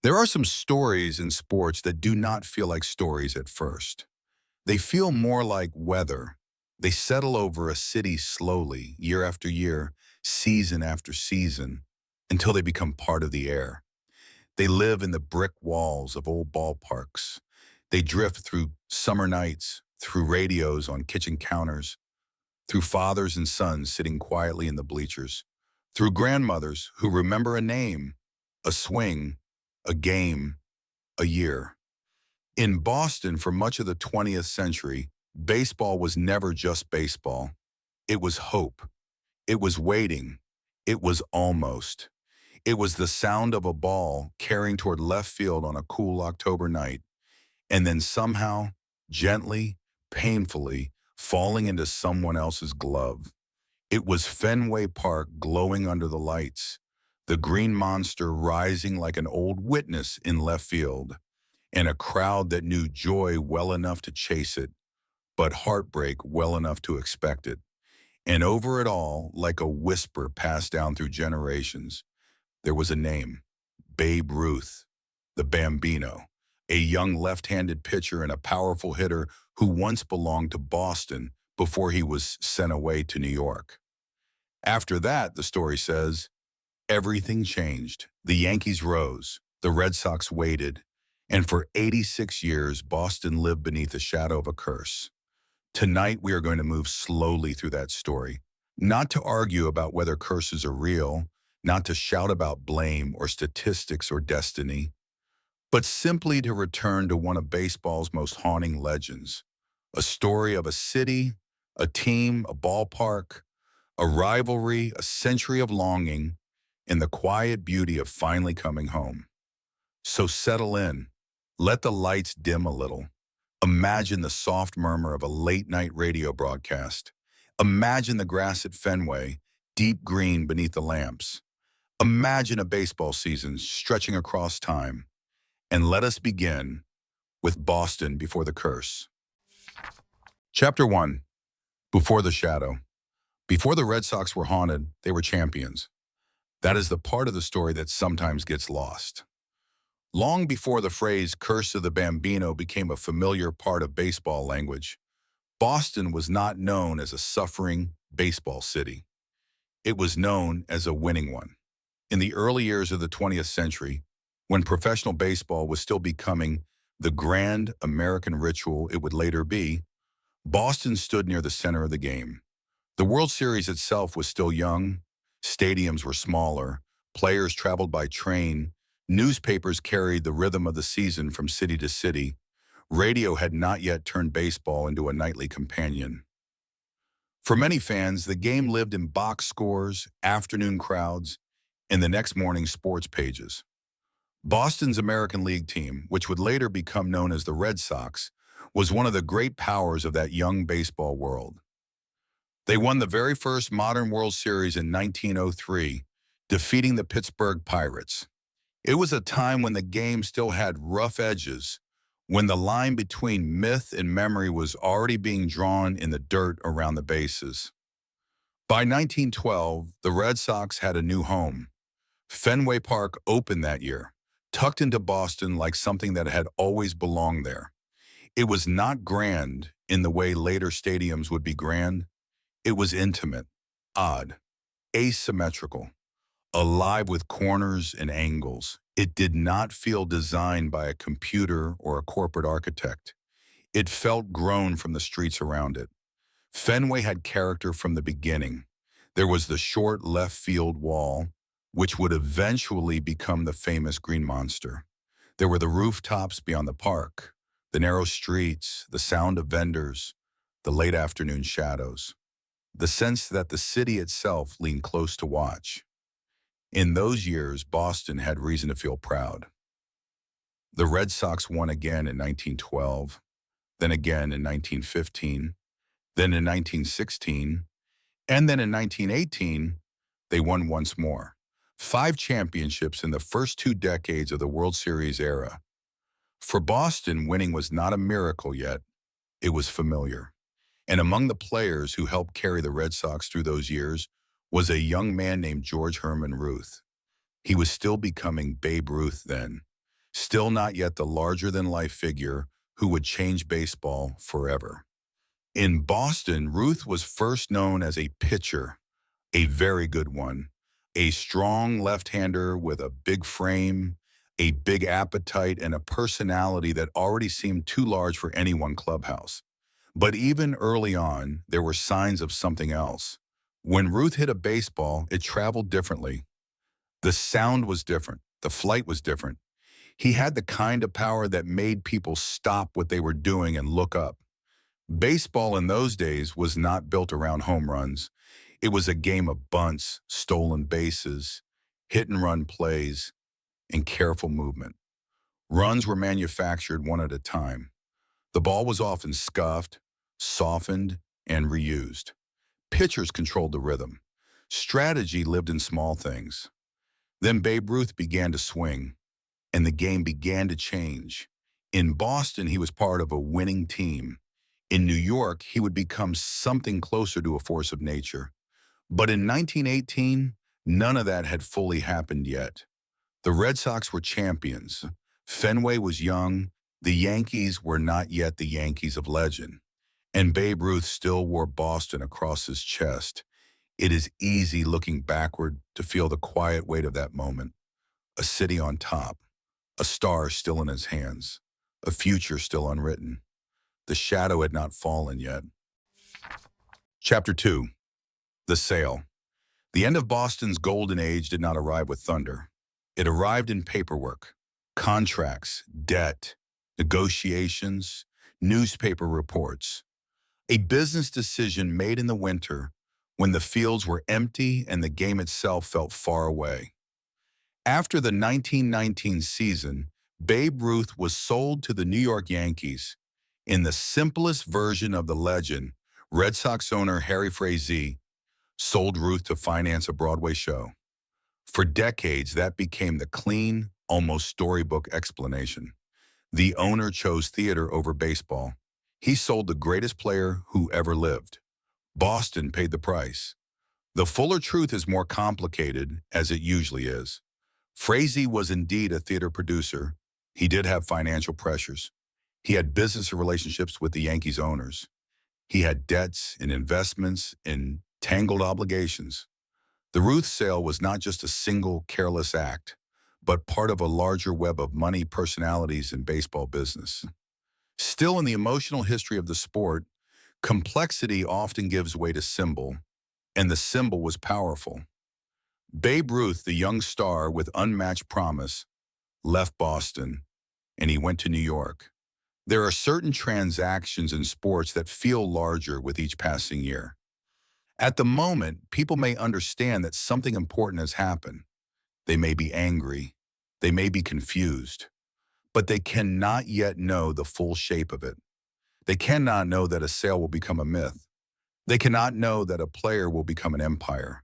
There are some stories in sports that do not feel like stories at first. They feel more like weather. They settle over a city slowly, year after year, season after season, until they become part of the air. They live in the brick walls of old ballparks. They drift through summer nights, through radios on kitchen counters, through fathers and sons sitting quietly in the bleachers, through grandmothers who remember a name, a swing, a game, a year. In Boston, for much of the 20th century, baseball was never just baseball. It was hope. It was waiting. It was almost. It was the sound of a ball carrying toward left field on a cool October night, and then somehow, gently, painfully, falling into someone else's glove. It was Fenway Park glowing under the lights, the green monster rising like an old witness in left field, and a crowd that knew joy well enough to chase it, but heartbreak well enough to expect it. And over it all, like a whisper passed down through generations, there was a name, Babe Ruth, the Bambino, a young left-handed pitcher and a powerful hitter who once belonged to Boston before he was sent away to New York. After that, the story says, everything changed. The Yankees rose, the Red Sox waited, and for 86 years, Boston lived beneath the shadow of a curse. Tonight, we are going to move slowly through that story, not to argue about whether curses are real, not to shout about blame or statistics or destiny, but simply to return to one of baseball's most haunting legends, a story of a city, a team, a ballpark, a rivalry, a century of longing, and the quiet beauty of finally coming home. So settle in. Let the lights dim a little. Imagine the soft murmur of a late-night radio broadcast. Imagine the grass at Fenway, deep green beneath the lamps. Imagine a baseball season stretching across time. And let us begin with Boston before the curse. Chapter 1. Before the shadow. Before the Red Sox were haunted, they were champions. That is the part of the story that sometimes gets lost. Long before the phrase "curse of the Bambino" became a familiar part of baseball language, Boston was not known as a suffering baseball city. It was known as a winning one. In the early years of the 20th century, when professional baseball was still becoming the grand American ritual it would later be, Boston stood near the center of the game. The World Series itself was still young, stadiums were smaller, players traveled by train, newspapers carried the rhythm of the season from city to city. Radio had not yet turned baseball into a nightly companion. For many fans, the game lived in box scores, afternoon crowds, and the next morning's sports pages. Boston's American League team, which would later become known as the Red Sox, was one of the great powers of that young baseball world. They won the very first modern World Series in 1903, defeating the Pittsburgh Pirates. It was a time when the game still had rough edges, when the line between myth and memory was already being drawn in the dirt around the bases. By 1912, the Red Sox had a new home. Fenway Park opened that year, tucked into Boston like something that had always belonged there. It was not grand in the way later stadiums would be grand. It was intimate, odd, asymmetrical, alive with corners and angles. It did not feel designed by a computer or a corporate architect. It felt grown from the streets around it. Fenway had character from the beginning. There was the short left field wall, which would eventually become the famous Green Monster. There were the rooftops beyond the park, the narrow streets, the sound of vendors, the late afternoon shadows, the sense that the city itself leaned close to watch. In those years, Boston had reason to feel proud. The Red Sox won again in 1912, then again in 1915, then in 1916, and then in 1918, they won once more. 5 championships in the first 2 decades of the World Series era. For Boston, winning was not a miracle yet, it was familiar. And among the players who helped carry the Red Sox through those years was a young man named George Herman Ruth. He was still becoming Babe Ruth then. Still not yet the larger-than-life figure who would change baseball forever. In Boston, Ruth was first known as a pitcher, a very good one, a strong left-hander with a big frame, a big appetite, and a personality that already seemed too large for any one clubhouse. But even early on, there were signs of something else. When Ruth hit a baseball, it traveled differently. The sound was different. The flight was different. He had the kind of power that made people stop what they were doing and look up. Baseball in those days was not built around home runs. It was a game of bunts, stolen bases, hit-and-run plays, and careful movement. Runs were manufactured one at a time. The ball was often scuffed, softened, and reused. Pitchers controlled the rhythm. Strategy lived in small things. Then Babe Ruth began to swing, and the game began to change. In Boston, he was part of a winning team. In New York, he would become something closer to a force of nature. But in 1918, none of that had fully happened yet. The Red Sox were champions. Fenway was young. The Yankees were not yet the Yankees of legend. And Babe Ruth still wore Boston across his chest. It is easy looking backward to feel the quiet weight of that moment. A city on top, a star still in his hands, a future still unwritten. The shadow had not fallen yet. Chapter 2. The Sale. The end of Boston's golden age did not arrive with thunder. It arrived in paperwork, contracts, debt, negotiations, newspaper reports. A business decision made in the winter when the fields were empty and the game itself felt far away. After the 1919 season, Babe Ruth was sold to the New York Yankees. In the simplest version of the legend, Red Sox owner Harry Frazee sold Ruth to finance a Broadway show. For decades, that became the clean, almost storybook explanation. The owner chose theater over baseball. He sold the greatest player who ever lived. Boston paid the price. The fuller truth is more complicated, as it usually is. Frazee was indeed a theater producer. He did have financial pressures. He had business relationships with the Yankees owners. He had debts and investments and tangled obligations. The Ruth sale was not just a single careless act, but part of a larger web of money personalities in baseball business. Still, in the emotional history of the sport, complexity often gives way to symbol, and the symbol was powerful. Babe Ruth, the young star with unmatched promise, left Boston, and he went to New York. There are certain transactions in sports that feel larger with each passing year. At the moment, people may understand that something important has happened. They may be angry. They may be confused. But they cannot yet know the full shape of it. They cannot know that a sale will become a myth. They cannot know that a player will become an empire.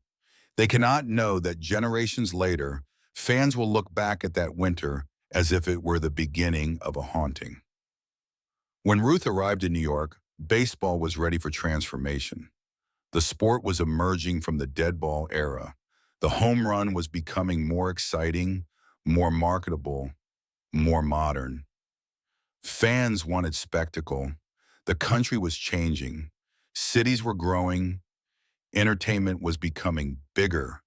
They cannot know that generations later, fans will look back at that winter as if it were the beginning of a haunting. When Ruth arrived in New York, baseball was ready for transformation. The sport was emerging from the dead ball era. The home run was becoming more exciting, more marketable, more modern. Fans wanted spectacle. The country was changing. Cities were growing. Entertainment was becoming bigger,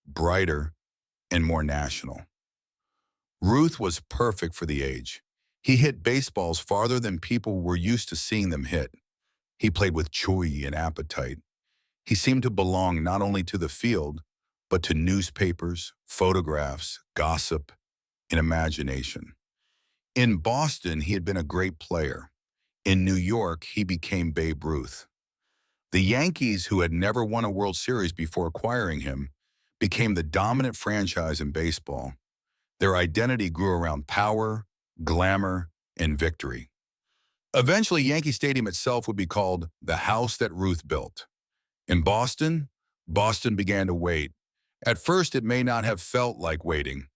brighter, and more national. Ruth was perfect for the age. He hit baseballs farther than people were used to seeing them hit. He played with joy and appetite. He seemed to belong not only to the field, but to newspapers, photographs, gossip, and imagination. In Boston, he had been a great player. In New York, he became Babe Ruth. The Yankees, who had never won a World Series before acquiring him, became the dominant franchise in baseball. Their identity grew around power, glamour, and victory. Eventually, Yankee Stadium itself would be called the house that Ruth built. In Boston, Boston began to wait. At first, it may not have felt like waiting.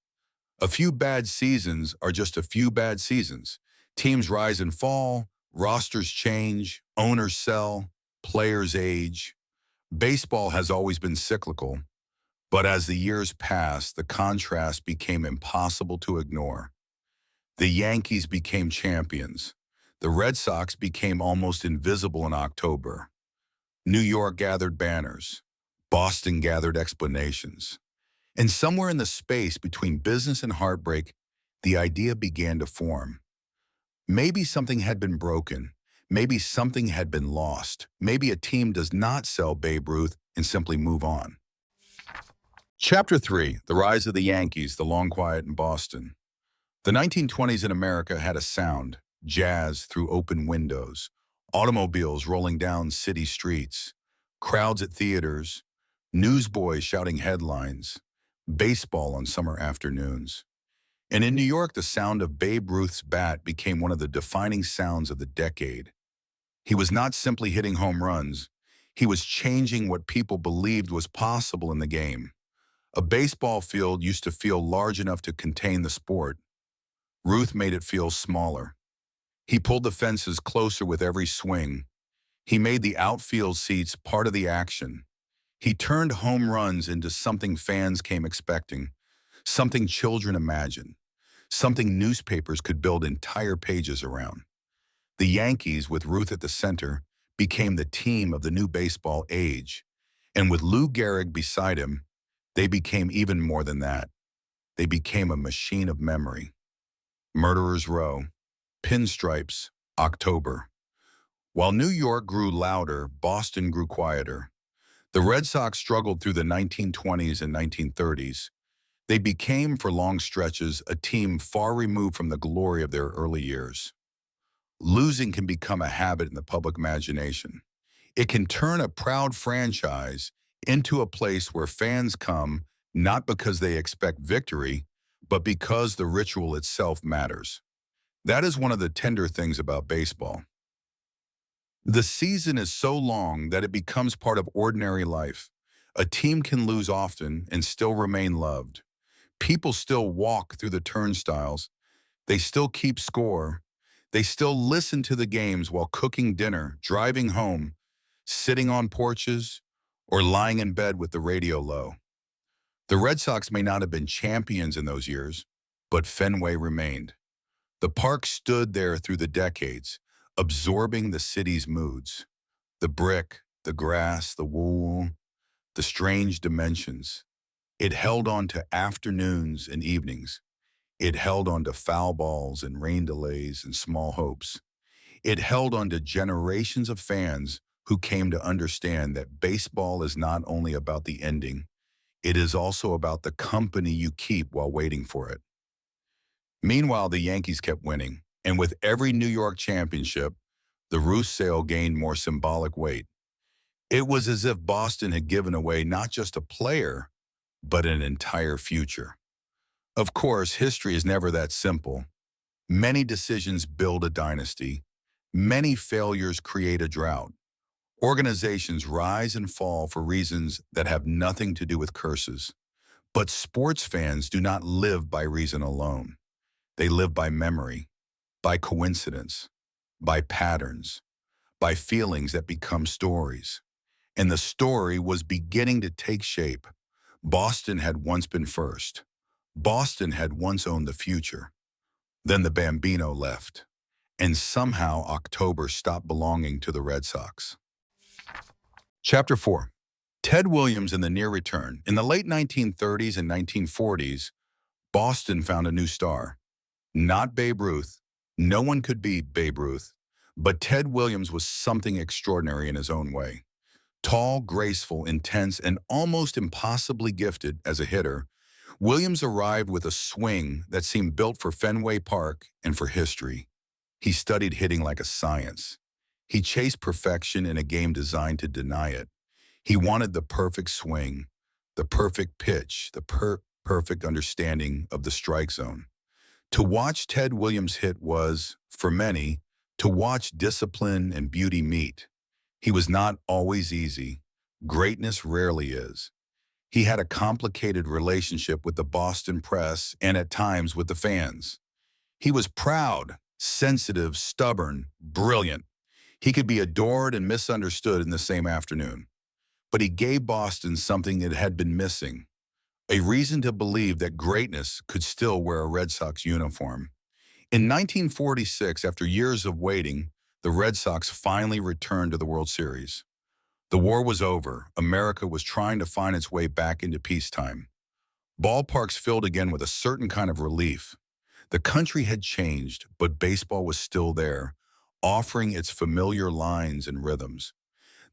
A few bad seasons are just a few bad seasons. Teams rise and fall, rosters change, owners sell, players age. Baseball has always been cyclical, but as the years passed, the contrast became impossible to ignore. The Yankees became champions. The Red Sox became almost invisible in October. New York gathered banners. Boston gathered explanations. And somewhere in the space between business and heartbreak, the idea began to form. Maybe something had been broken. Maybe something had been lost. Maybe a team does not sell Babe Ruth and simply move on. Chapter 3, The Rise of the Yankees, The Long Quiet in Boston. The 1920s in America had a sound, jazz through open windows, automobiles rolling down city streets, crowds at theaters, newsboys shouting headlines, baseball on summer afternoons. And in New York, the sound of Babe Ruth's bat became one of the defining sounds of the decade. He was not simply hitting home runs, he was changing what people believed was possible in the game. A baseball field used to feel large enough to contain the sport. Ruth made it feel smaller. He pulled the fences closer with every swing. He made the outfield seats part of the action. He turned home runs into something fans came expecting, something children imagined, something newspapers could build entire pages around. The Yankees, with Ruth at the center, became the team of the new baseball age. And with Lou Gehrig beside him, they became even more than that. They became a machine of memory. Murderers Row, Pinstripes, October. While New York grew louder, Boston grew quieter. The Red Sox struggled through the 1920s and 1930s. They became, for long stretches, a team far removed from the glory of their early years. Losing can become a habit in the public imagination. It can turn a proud franchise into a place where fans come not because they expect victory, but because the ritual itself matters. That is one of the tender things about baseball. The season is so long that it becomes part of ordinary life. A team can lose often and still remain loved. People still walk through the turnstiles. They still keep score. They still listen to the games while cooking dinner, driving home, sitting on porches, or lying in bed with the radio low. The Red Sox may not have been champions in those years, but Fenway remained. The park stood there through the decades, absorbing the city's moods. The brick, the grass, the wool, the strange dimensions. It held on to afternoons and evenings. It held on to foul balls and rain delays and small hopes. It held on to generations of fans who came to understand that baseball is not only about the ending, it is also about the company you keep while waiting for it. Meanwhile, the Yankees kept winning, and with every New York championship, the Ruth sale gained more symbolic weight. It was as if Boston had given away not just a player, but an entire future. Of course, history is never that simple. Many decisions build a dynasty. Many failures create a drought. Organizations rise and fall for reasons that have nothing to do with curses. But sports fans do not live by reason alone. They live by memory, by coincidence, by patterns, by feelings that become stories. And the story was beginning to take shape. Boston had once been first. Boston had once owned the future. Then the Bambino left. And somehow October stopped belonging to the Red Sox. Chapter 4. Ted Williams and the Near Return. In the late 1930s and 1940s, Boston found a new star. Not Babe Ruth. No one could beat Babe Ruth. But Ted Williams was something extraordinary in his own way. Tall, graceful, intense, and almost impossibly gifted as a hitter, Williams arrived with a swing that seemed built for Fenway Park and for history. He studied hitting like a science. He chased perfection in a game designed to deny it. He wanted the perfect swing, the perfect pitch, the perfect understanding of the strike zone. To watch Ted Williams hit was, for many, to watch discipline and beauty meet. He was not always easy. Greatness rarely is. He had a complicated relationship with the Boston press and at times with the fans. He was proud, sensitive, stubborn, brilliant. He could be adored and misunderstood in the same afternoon. But he gave Boston something it had been missing, a reason to believe that greatness could still wear a Red Sox uniform. In 1946, after years of waiting, the Red Sox finally returned to the World Series. The war was over. America was trying to find its way back into peacetime. Ballparks filled again with a certain kind of relief. The country had changed, but baseball was still there, offering its familiar lines and rhythms.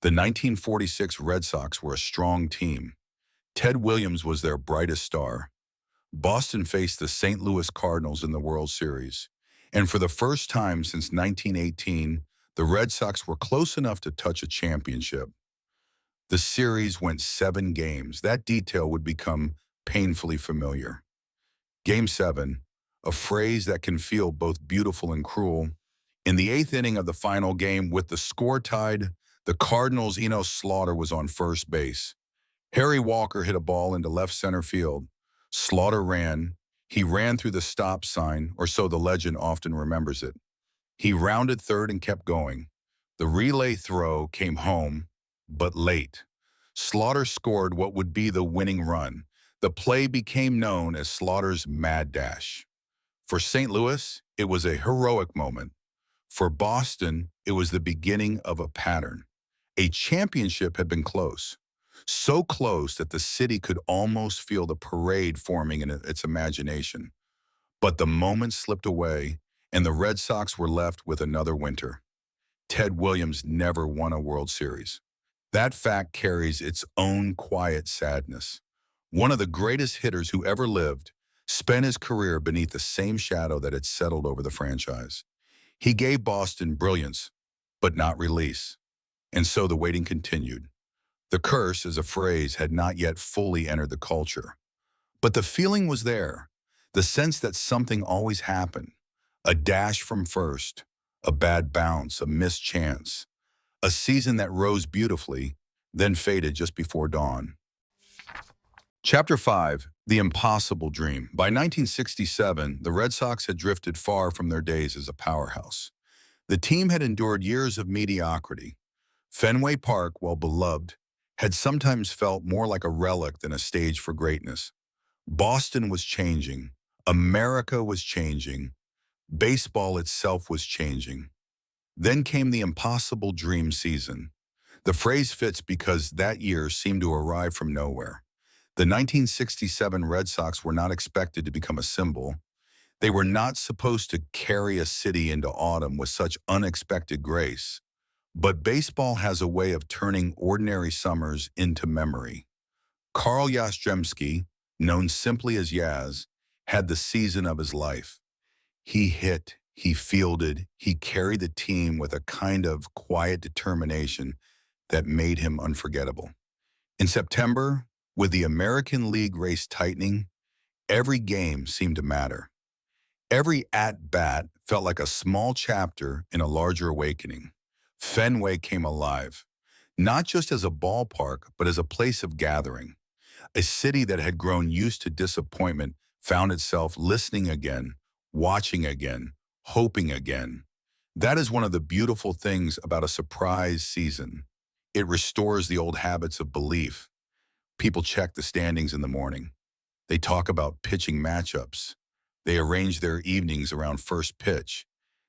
The 1946 Red Sox were a strong team. Ted Williams was their brightest star. Boston faced the St. Louis Cardinals in the World Series. And for the first time since 1918, the Red Sox were close enough to touch a championship. The series went 7 games. That detail would become painfully familiar. Game 7, a phrase that can feel both beautiful and cruel. In the 8th inning of the final game, with the score tied, the Cardinals' Enos Slaughter was on first base. Harry Walker hit a ball into left center field. Slaughter ran. He ran through the stop sign, or so the legend often remembers it. He rounded third and kept going. The relay throw came home, but late. Slaughter scored what would be the winning run. The play became known as Slaughter's Mad Dash. For St. Louis, it was a heroic moment. For Boston, it was the beginning of a pattern. A championship had been close. So close that the city could almost feel the parade forming in its imagination. But the moment slipped away, and the Red Sox were left with another winter. Ted Williams never won a World Series. That fact carries its own quiet sadness. One of the greatest hitters who ever lived spent his career beneath the same shadow that had settled over the franchise. He gave Boston brilliance, but not release. And so the waiting continued. The curse, as a phrase, had not yet fully entered the culture. But the feeling was there, the sense that something always happened. A dash from first, a bad bounce, a missed chance. A season that rose beautifully, then faded just before dawn. Chapter 5, The Impossible Dream. By 1967, the Red Sox had drifted far from their days as a powerhouse. The team had endured years of mediocrity. Fenway Park, while beloved, had sometimes felt more like a relic than a stage for greatness. Boston was changing. America was changing. Baseball itself was changing. Then came the impossible dream season. The phrase fits because that year seemed to arrive from nowhere. The 1967 Red Sox were not expected to become a symbol. They were not supposed to carry a city into autumn with such unexpected grace. But baseball has a way of turning ordinary summers into memory. Carl Yastrzemski, known simply as Yaz, had the season of his life. He hit, he fielded, he carried the team with a kind of quiet determination that made him unforgettable. In September, with the American League race tightening, every game seemed to matter. Every at-bat felt like a small chapter in a larger awakening. Fenway came alive, not just as a ballpark, but as a place of gathering. A city that had grown used to disappointment found itself listening again, watching again, hoping again. That is one of the beautiful things about a surprise season. It restores the old habits of belief. People check the standings in the morning. They talk about pitching matchups. They arrange their evenings around first pitch.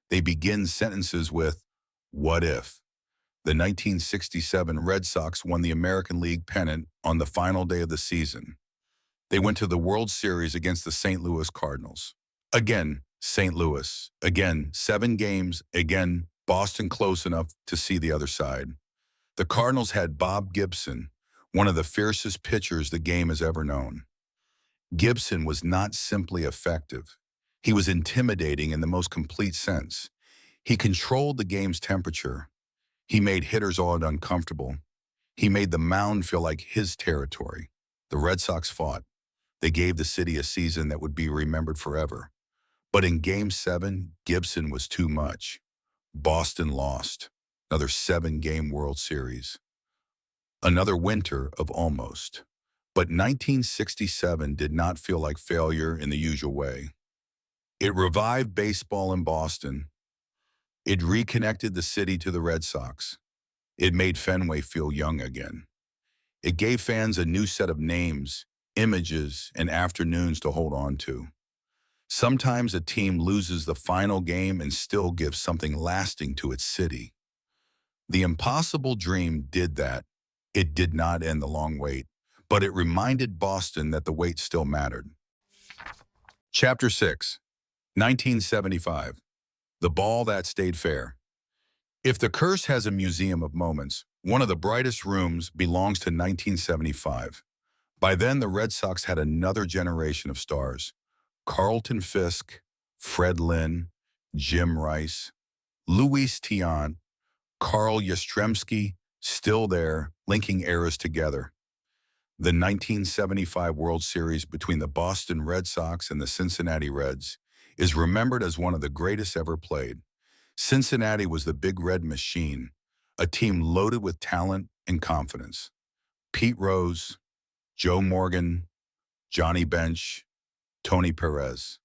They begin sentences with, "What if?" The 1967 Red Sox won the American League pennant on the final day of the season. They went to the World Series against the St. Louis Cardinals. Again, St. Louis. Again, 7 games. Again, Boston close enough to see the other side. The Cardinals had Bob Gibson, one of the fiercest pitchers the game has ever known. Gibson was not simply effective. He was intimidating in the most complete sense. He controlled the game's temperature. He made hitters all uncomfortable. He made the mound feel like his territory. The Red Sox fought. They gave the city a season that would be remembered forever. But in Game 7, Gibson was too much. Boston lost. Another 7-game World Series. Another winter of almost. But 1967 did not feel like failure in the usual way. It revived baseball in Boston. It reconnected the city to the Red Sox. It made Fenway feel young again. It gave fans a new set of names, images, and afternoons to hold on to. Sometimes a team loses the final game and still gives something lasting to its city. The impossible dream did that. It did not end the long wait, but it reminded Boston that the wait still mattered. Chapter 6, 1975. The Ball That Stayed Fair. If the curse has a museum of moments, one of the brightest rooms belongs to 1975. By then, the Red Sox had another generation of stars. Carlton Fisk, Fred Lynn, Jim Rice, Luis Tiant, Carl Yastrzemski, still there, linking eras together. The 1975 World Series between the Boston Red Sox and the Cincinnati Reds is remembered as one of the greatest ever played. Cincinnati was the Big Red Machine, a team loaded with talent and confidence. Pete Rose, Joe Morgan, Johnny Bench, Tony Perez.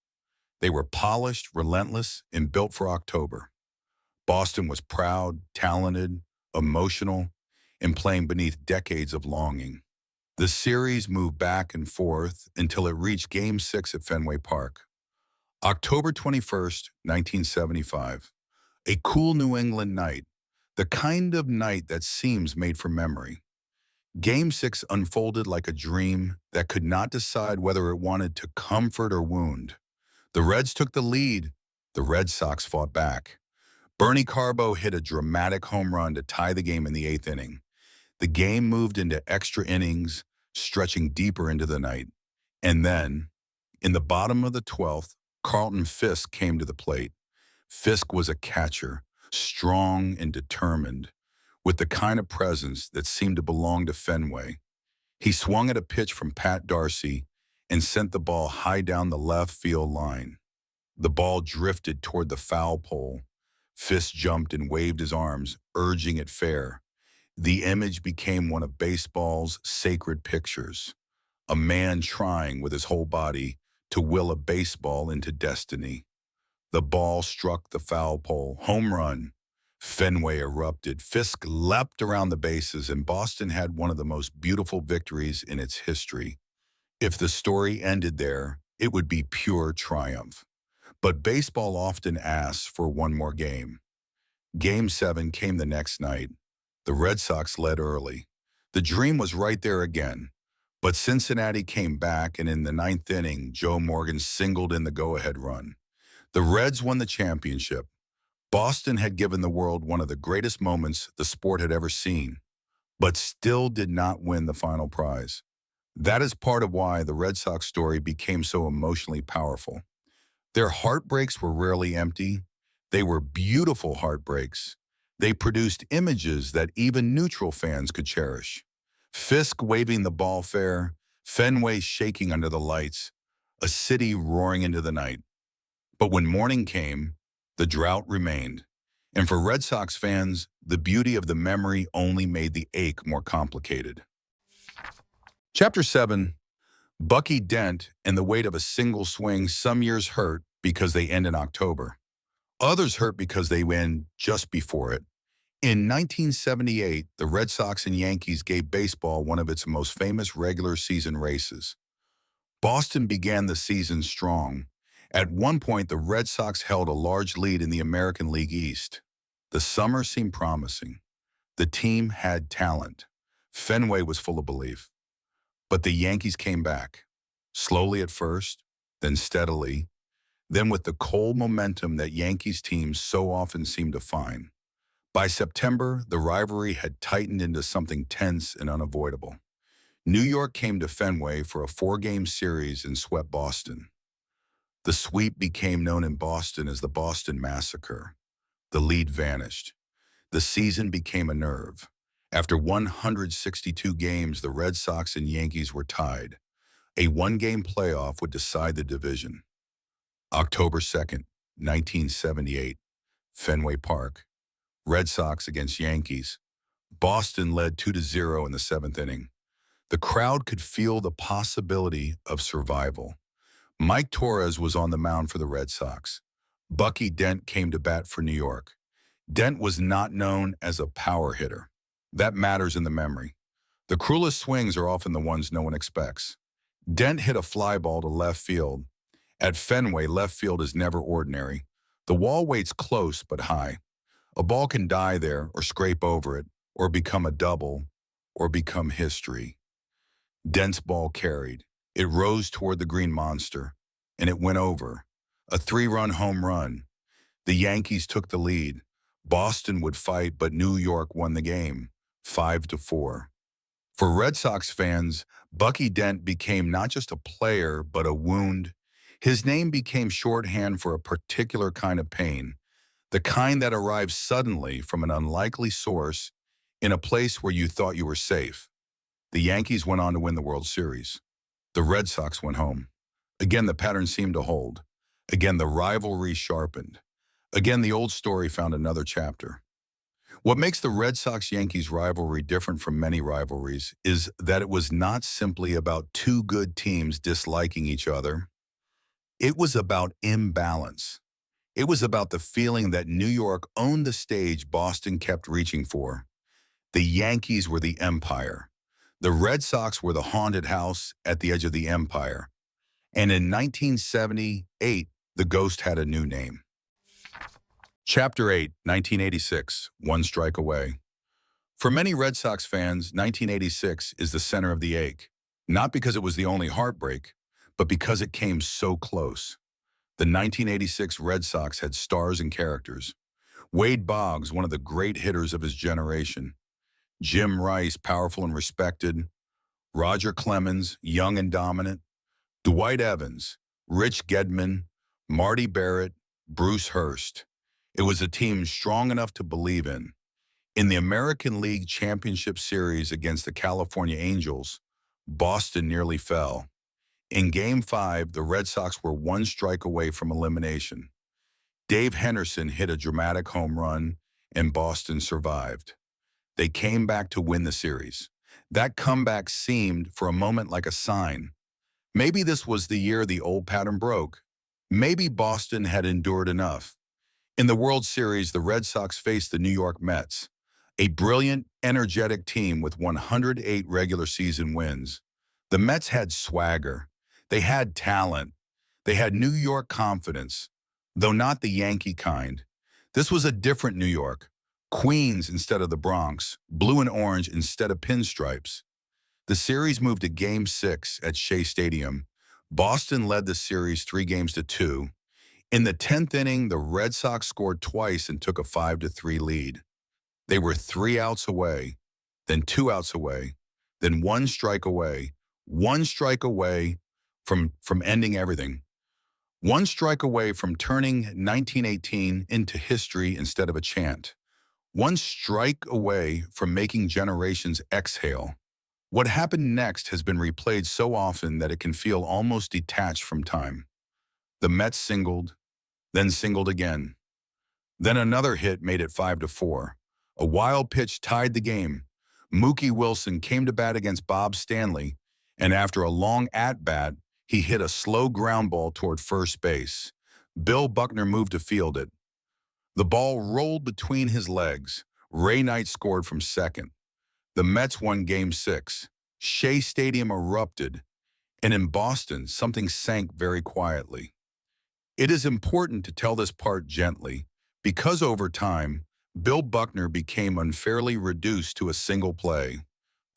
They were polished, relentless, and built for October. Boston was proud, talented, emotional, and playing beneath decades of longing. The series moved back and forth until it reached Game 6 at Fenway Park. October 21st, 1975. A cool New England night, the kind of night that seems made for memory. Game 6 unfolded like a dream that could not decide whether it wanted to comfort or wound. The Reds took the lead. The Red Sox fought back. Bernie Carbo hit a dramatic home run to tie the game in the 8th inning. The game moved into extra innings, stretching deeper into the night. And then, in the bottom of the 12th, Carlton Fisk came to the plate. Fisk was a catcher, strong and determined, with the kind of presence that seemed to belong to Fenway. He swung at a pitch from Pat Darcy and sent the ball high down the left field line. The ball drifted toward the foul pole. Fisk jumped and waved his arms, urging it fair. The image became one of baseball's sacred pictures, a man trying with his whole body to will a baseball into destiny. The ball struck the foul pole. Home run. Fenway erupted. Fisk leapt around the bases, and Boston had one of the most beautiful victories in its history. If the story ended there, it would be pure triumph. But baseball often asks for one more game. Game 7 came the next night. The Red Sox led early. The dream was right there again. But Cincinnati came back, and in the 9th inning, Joe Morgan singled in the go-ahead run. The Reds won the championship. Boston had given the world one of the greatest moments the sport had ever seen, but still did not win the final prize. That is part of why the Red Sox story became so emotionally powerful. Their heartbreaks were rarely empty. They were beautiful heartbreaks. They produced images that even neutral fans could cherish. Fisk waving the ball fair, Fenway shaking under the lights, a city roaring into the night. But when morning came, the drought remained. And for Red Sox fans, the beauty of the memory only made the ache more complicated. Chapter 7, Bucky Dent and the weight of a single swing. Some years hurt because they end in October. Others hurt because they end just before it. In 1978, the Red Sox and Yankees gave baseball one of its most famous regular season races. Boston began the season strong. At one point, the Red Sox held a large lead in the American League East. The summer seemed promising. The team had talent. Fenway was full of belief. But the Yankees came back, slowly at first, then steadily, then with the cold momentum that Yankees teams so often seem to find. By September, the rivalry had tightened into something tense and unavoidable. New York came to Fenway for a 4-game series and swept Boston. The sweep became known in Boston as the Boston Massacre. The lead vanished. The season became a nerve. After 162 games, the Red Sox and Yankees were tied. A 1-game playoff would decide the division. October 2nd, 1978, Fenway Park. Red Sox against Yankees. Boston led 2-0 in the 7th inning. The crowd could feel the possibility of survival. Mike Torres was on the mound for the Red Sox. Bucky Dent came to bat for New York. Dent was not known as a power hitter. That matters in the memory. The cruelest swings are often the ones no one expects. Dent hit a fly ball to left field, At Fenway, left field is never ordinary. The wall waits close but high. A ball can die there or scrape over it or become a double or become history. Dense ball carried. It rose toward the green monster, and it went over. A three-run home run. The Yankees took the lead. Boston would fight, but New York won the game, 5-4. For Red Sox fans, Bucky Dent became not just a player, but a wound. His name became shorthand for a particular kind of pain, the kind that arrives suddenly from an unlikely source in a place where you thought you were safe. The Yankees went on to win the World Series. The Red Sox went home. Again, the pattern seemed to hold. Again, the rivalry sharpened. Again, the old story found another chapter. What makes the Red Sox-Yankees rivalry different from many rivalries is that it was not simply about two good teams disliking each other. It was about imbalance. It was about the feeling that New York owned the stage Boston kept reaching for. The Yankees were the empire. The Red Sox were the haunted house at the edge of the empire. And in 1978, the ghost had a new name. Chapter 8, 1986, One Strike Away. For many Red Sox fans, 1986 is the center of the ache, not because it was the only heartbreak, but because it came so close. The 1986 Red Sox had stars and characters. Wade Boggs, one of the great hitters of his generation. Jim Rice, powerful and respected. Roger Clemens, young and dominant. Dwight Evans, Rich Gedman, Marty Barrett, Bruce Hurst. It was a team strong enough to believe in. In the American League Championship Series against the California Angels, Boston nearly fell. In Game 5, the Red Sox were one strike away from elimination. Dave Henderson hit a dramatic home run, and Boston survived. They came back to win the series. That comeback seemed, for a moment, like a sign. Maybe this was the year the old pattern broke. Maybe Boston had endured enough. In the World Series, the Red Sox faced the New York Mets, a brilliant, energetic team with 108 regular season wins. The Mets had swagger. They had talent. They had New York confidence, though not the Yankee kind. This was a different New York. Queens instead of the Bronx, blue and orange instead of pinstripes. The series moved to Game 6 at Shea Stadium. Boston led the series 3-2. In the 10th inning, the Red Sox scored twice and took a 5-3 lead. They were 3 outs away, then 2 outs away, then 1 strike away from ending everything. 1 strike away from turning 1918 into history instead of a chant. 1 strike away from making generations exhale. What happened next has been replayed so often that it can feel almost detached from time. The Mets singled, then singled again. Then another hit made it 5-4. A wild pitch tied the game. Mookie Wilson came to bat against Bob Stanley, and after a long at-bat, he hit a slow ground ball toward first base. Bill Buckner moved to field it. The ball rolled between his legs. Ray Knight scored from second. The Mets won Game 6. Shea Stadium erupted, and in Boston, something sank very quietly. It is important to tell this part gently, because over time, Bill Buckner became unfairly reduced to a single play.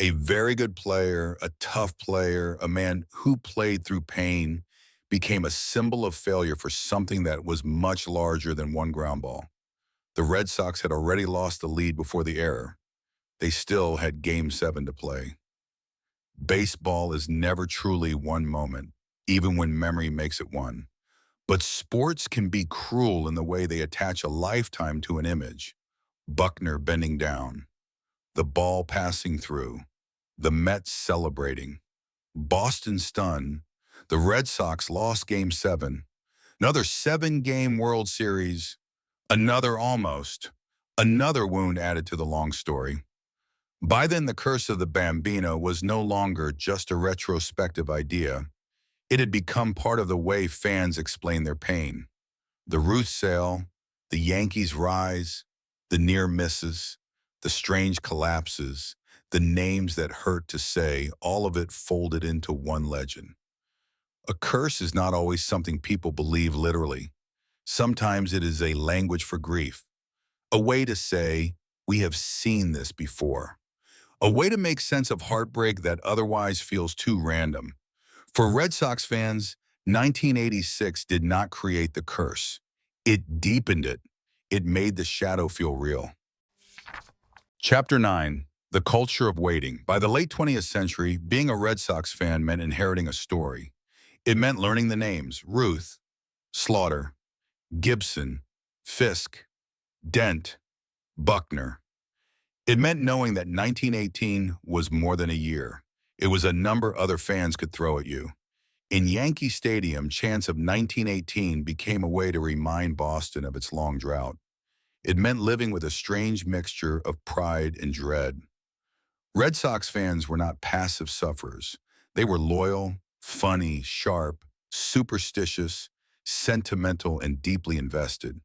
A very good player, a tough player, a man who played through pain, became a symbol of failure for something that was much larger than one ground ball. The Red Sox had already lost the lead before the error. They still had Game 7 to play. Baseball is never truly one moment, even when memory makes it one. But sports can be cruel in the way they attach a lifetime to an image. Buckner bending down, the ball passing through, the Mets celebrating. Boston stunned. The Red Sox lost Game 7. Another 7-game World Series. Another almost. Another wound added to the long story. By then, the curse of the Bambino was no longer just a retrospective idea. It had become part of the way fans explain their pain. The Ruth sale, the Yankees' rise, the near misses, the strange collapses, the names that hurt to say, all of it folded into one legend. A curse is not always something people believe literally. Sometimes it is a language for grief, a way to say, we have seen this before, a way to make sense of heartbreak that otherwise feels too random. For Red Sox fans, 1986 did not create the curse. It deepened it. It made the shadow feel real. Chapter 9, The Culture of Waiting. By the late 20th century, being a Red Sox fan meant inheriting a story. It meant learning the names Ruth, Slaughter, Gibson, Fisk, Dent, Buckner. It meant knowing that 1918 was more than a year. It was a number other fans could throw at you. In Yankee Stadium, chants of 1918 became a way to remind Boston of its long drought. It meant living with a strange mixture of pride and dread. Red Sox fans were not passive sufferers. They were loyal, funny, sharp, superstitious, sentimental, and deeply invested.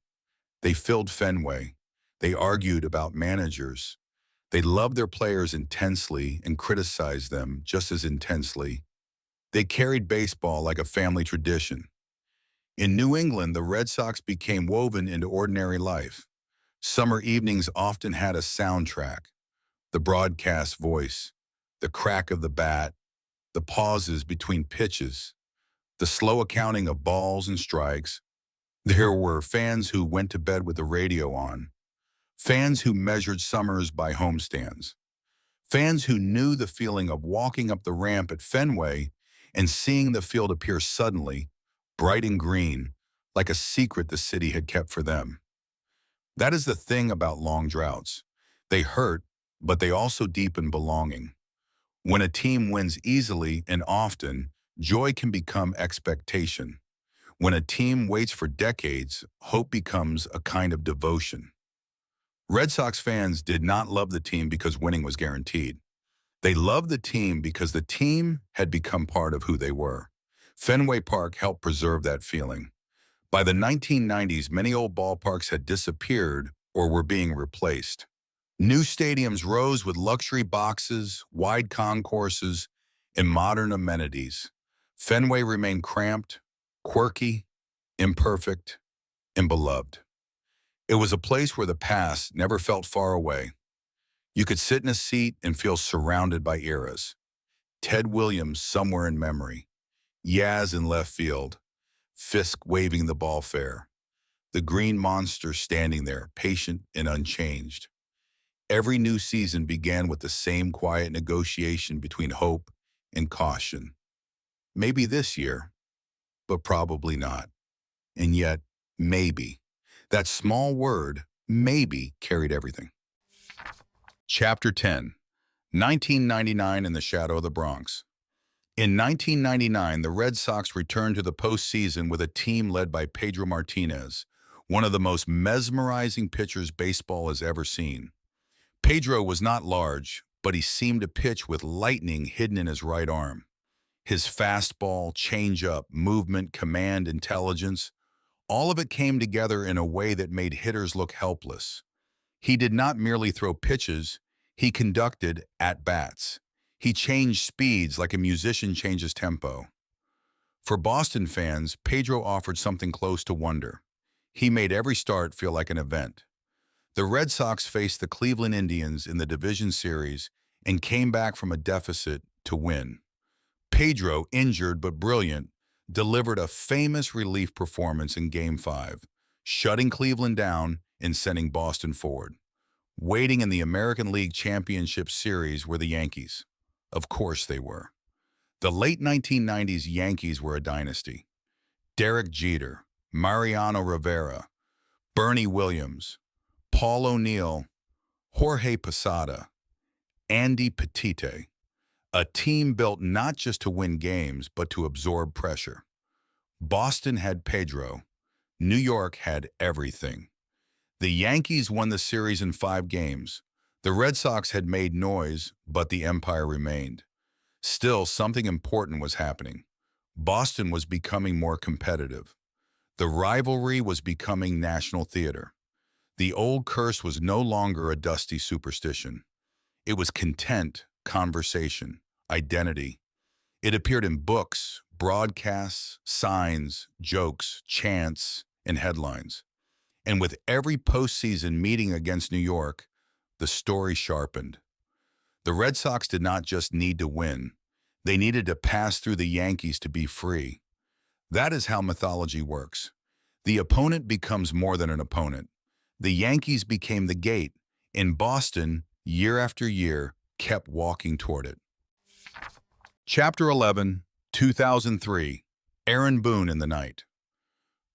They filled Fenway. They argued about managers. They loved their players intensely and criticized them just as intensely. They carried baseball like a family tradition. In New England, the Red Sox became woven into ordinary life. Summer evenings often had a soundtrack: the broadcast voice, the crack of the bat, the pauses between pitches, the slow accounting of balls and strikes. There were fans who went to bed with the radio on, fans who measured summers by homestands, fans who knew the feeling of walking up the ramp at Fenway and seeing the field appear suddenly, bright and green, like a secret the city had kept for them. That is the thing about long droughts. They hurt, but they also deepen belonging. When a team wins easily and often, joy can become expectation. When a team waits for decades, hope becomes a kind of devotion. Red Sox fans did not love the team because winning was guaranteed. They loved the team because the team had become part of who they were. Fenway Park helped preserve that feeling. By the 1990s, many old ballparks had disappeared or were being replaced. New stadiums rose with luxury boxes, wide concourses, and modern amenities. Fenway remained cramped, quirky, imperfect, and beloved. It was a place where the past never felt far away. You could sit in a seat and feel surrounded by eras. Ted Williams somewhere in memory, Yaz in left field, Fisk waving the ball fair, the green monster standing there, patient and unchanged. Every new season began with the same quiet negotiation between hope and caution. Maybe this year, but probably not. And yet, maybe. That small word, maybe, carried everything. Chapter 10, 1999 in the Shadow of the Bronx. In 1999, the Red Sox returned to the postseason with a team led by Pedro Martinez, one of the most mesmerizing pitchers baseball has ever seen. Pedro was not large, but he seemed to pitch with lightning hidden in his right arm. His fastball, changeup, movement, command, intelligence, all of it came together in a way that made hitters look helpless. He did not merely throw pitches, he conducted at-bats. He changed speeds like a musician changes tempo. For Boston fans, Pedro offered something close to wonder. He made every start feel like an event. The Red Sox faced the Cleveland Indians in the division series and came back from a deficit to win. Pedro, injured but brilliant, delivered a famous relief performance in Game 5, shutting Cleveland down and sending Boston forward. Waiting in the American League Championship Series were the Yankees. Of course they were. The late 1990s Yankees were a dynasty. Derek Jeter, Mariano Rivera, Bernie Williams, Paul O'Neill, Jorge Posada, Andy Pettitte. A team built not just to win games, but to absorb pressure. Boston had Pedro. New York had everything. The Yankees won the series in 5 games. The Red Sox had made noise, but the empire remained. Still, something important was happening. Boston was becoming more competitive. The rivalry was becoming national theater. The old curse was no longer a dusty superstition. It was content, conversation, identity. It appeared in books, broadcasts, signs, jokes, chants, and headlines. And with every postseason meeting against New York, the story sharpened. The Red Sox did not just need to win, they needed to pass through the Yankees to be free. That is how mythology works. The opponent becomes more than an opponent. The Yankees became the gate, and Boston, year after year, kept walking toward it. Chapter 11, 2003, Aaron Boone in the Night.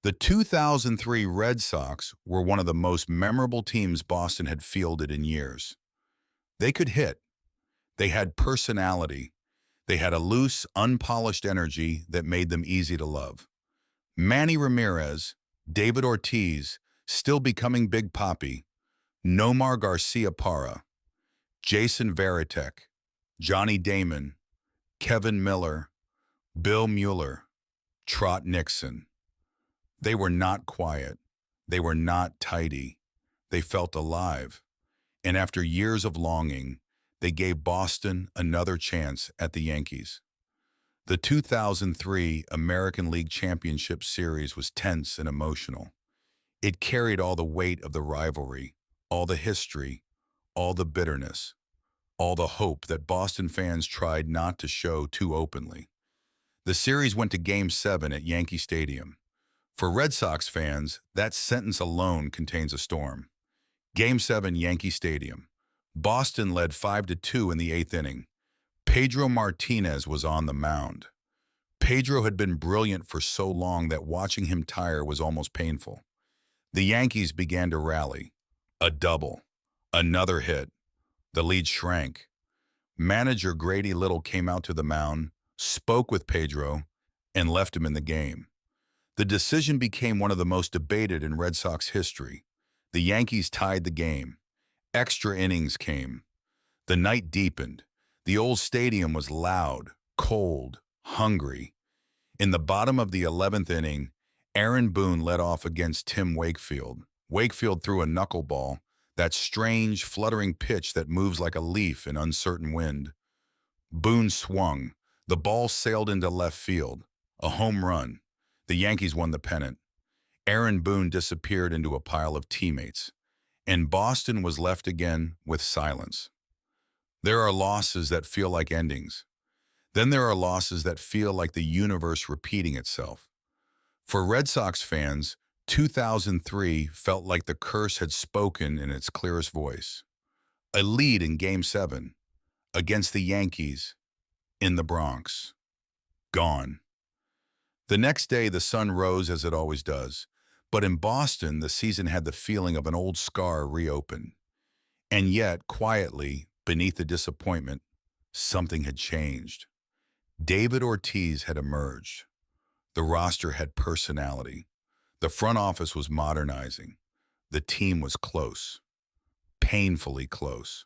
The 2003 Red Sox were one of the most memorable teams Boston had fielded in years. They could hit. They had personality. They had a loose, unpolished energy that made them easy to love. Manny Ramirez, David Ortiz, still becoming Big Papi, Nomar Garcia-Parra, Jason Varitek, Johnny Damon, Kevin Miller, Bill Mueller, Trot Nixon. They were not quiet. They were not tidy. They felt alive. And after years of longing, they gave Boston another chance at the Yankees. The 2003 American League Championship Series was tense and emotional. It carried all the weight of the rivalry, all the history, all the bitterness, all the hope that Boston fans tried not to show too openly. The series went to Game 7 at Yankee Stadium. For Red Sox fans, that sentence alone contains a storm. Game 7, Yankee Stadium. Boston led 5-2 in the 8th inning. Pedro Martinez was on the mound. Pedro had been brilliant for so long that watching him tire was almost painful. The Yankees began to rally. A double. Another hit. The lead shrank. Manager Grady Little came out to the mound, spoke with Pedro, and left him in the game. The decision became one of the most debated in Red Sox history. The Yankees tied the game. Extra innings came. The night deepened. The old stadium was loud, cold, hungry. In the bottom of the 11th inning, Aaron Boone led off against Tim Wakefield. Wakefield threw a knuckleball, that strange, fluttering pitch that moves like a leaf in uncertain wind. Boone swung. The ball sailed into left field. A home run. The Yankees won the pennant. Aaron Boone disappeared into a pile of teammates, and Boston was left again with silence. There are losses that feel like endings. Then there are losses that feel like the universe repeating itself. For Red Sox fans, 2003 felt like the curse had spoken in its clearest voice. A lead in Game 7 against the Yankees in the Bronx. Gone. The next day, the sun rose as it always does, but in Boston, the season had the feeling of an old scar reopened. And yet, quietly, beneath the disappointment, something had changed. David Ortiz had emerged. The roster had personality. The front office was modernizing. The team was close. Painfully close.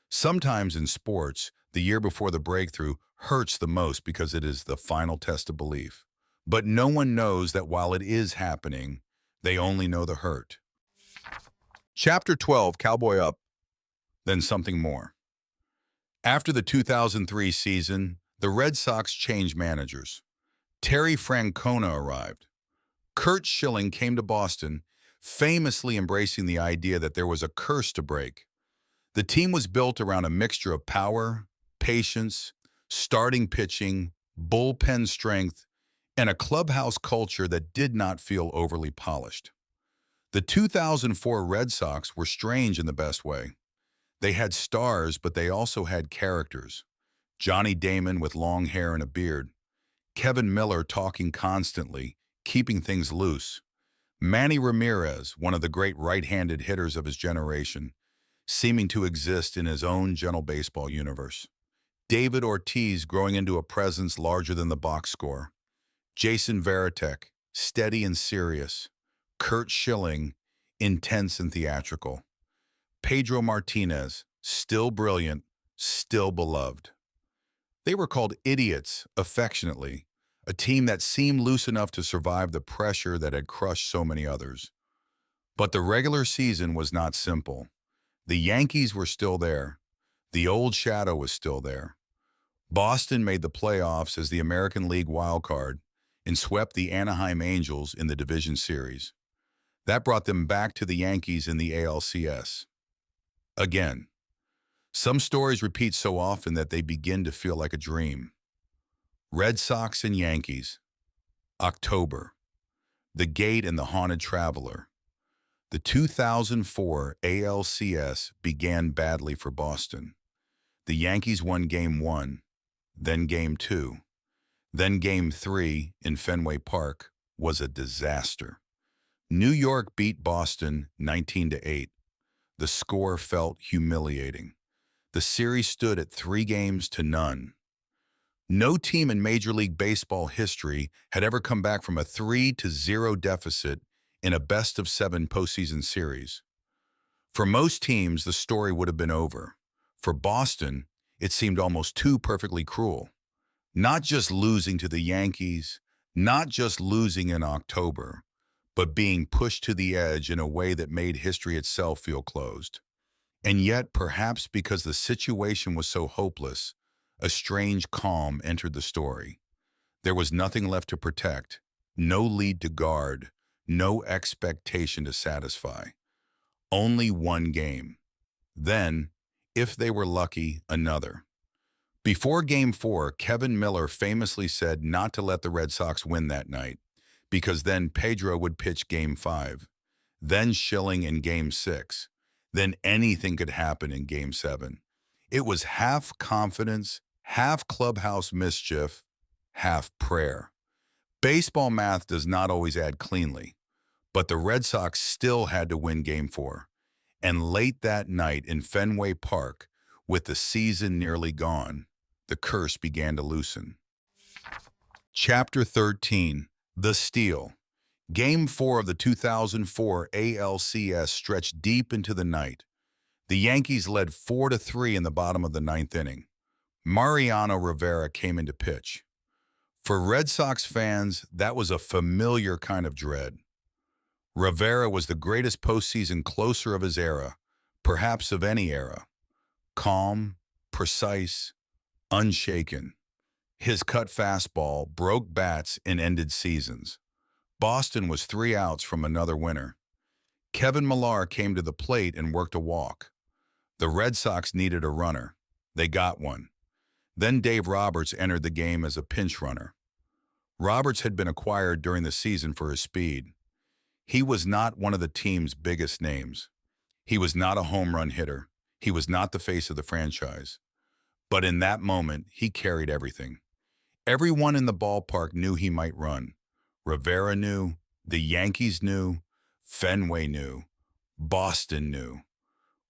Sometimes in sports, the year before the breakthrough hurts the most because it is the final test of belief. But no one knows that while it is happening, they only know the hurt. Chapter 12, Cowboy Up. Then something more. After the 2003 season, the Red Sox changed managers. Terry Francona arrived. Curt Schilling came to Boston, famously embracing the idea that there was a curse to break. The team was built around a mixture of power, patience, starting pitching, bullpen strength, and a clubhouse culture that did not feel overly polished. The 2004 Red Sox were strange in the best way. They had stars, but they also had characters. Johnny Damon with long hair and a beard. Kevin Miller talking constantly, keeping things loose. Manny Ramirez, one of the great right-handed hitters of his generation, seeming to exist in his own gentle baseball universe. David Ortiz growing into a presence larger than the box score. Jason Varitek, steady and serious. Curt Schilling, intense and theatrical. Pedro Martinez, still brilliant, still beloved. They were called idiots, affectionately, a team that seemed loose enough to survive the pressure that had crushed so many others. But the regular season was not simple. The Yankees were still there. The old shadow was still there. Boston made the playoffs as the American League wildcard and swept the Anaheim Angels in the division series. That brought them back to the Yankees in the ALCS. Again, some stories repeat so often that they begin to feel like a dream. Red Sox and Yankees. October. The Gate and the Haunted Traveler. The 2004 ALCS began badly for Boston. The Yankees won Game 1, then Game 2, then Game 3 in Fenway Park was a disaster. New York beat Boston 19-8. The score felt humiliating. The series stood at 3-0. No team in Major League Baseball history had ever come back from a 3-0 deficit in a best-of-7 postseason series. For most teams, the story would have been over. For Boston, it seemed almost too perfectly cruel. Not just losing to the Yankees, not just losing in October, but being pushed to the edge in a way that made history itself feel closed. And yet, perhaps because the situation was so hopeless, a strange calm entered the story. There was nothing left to protect, no lead to guard, no expectation to satisfy. Only one game. Then, if they were lucky, another. Before Game 4, Kevin Miller famously said not to let the Red Sox win that night, because then Pedro would pitch Game 5, then Schilling in Game 6, then anything could happen in Game 7. It was half confidence, half clubhouse mischief, half prayer. Baseball math does not always add cleanly, but the Red Sox still had to win Game 4. And late that night in Fenway Park, with the season nearly gone, the curse began to loosen. Chapter 13, The Steal. Game 4 of the 2004 ALCS stretched deep into the night. The Yankees led 4-3 in the bottom of the ninth inning. Mariano Rivera came in to pitch. For Red Sox fans, that was a familiar kind of dread. Rivera was the greatest postseason closer of his era, perhaps of any era. Calm, precise, unshaken. His cut fastball broke bats and ended seasons. Boston was 3 outs from another winner. Kevin Millar came to the plate and worked a walk. The Red Sox needed a runner. They got one. Then Dave Roberts entered the game as a pinch runner. Roberts had been acquired during the season for his speed. He was not one of the team's biggest names. He was not a home run hitter. He was not the face of the franchise. But in that moment, he carried everything. Everyone in the ballpark knew he might run. Rivera knew, the Yankees knew, Fenway knew, Boston knew.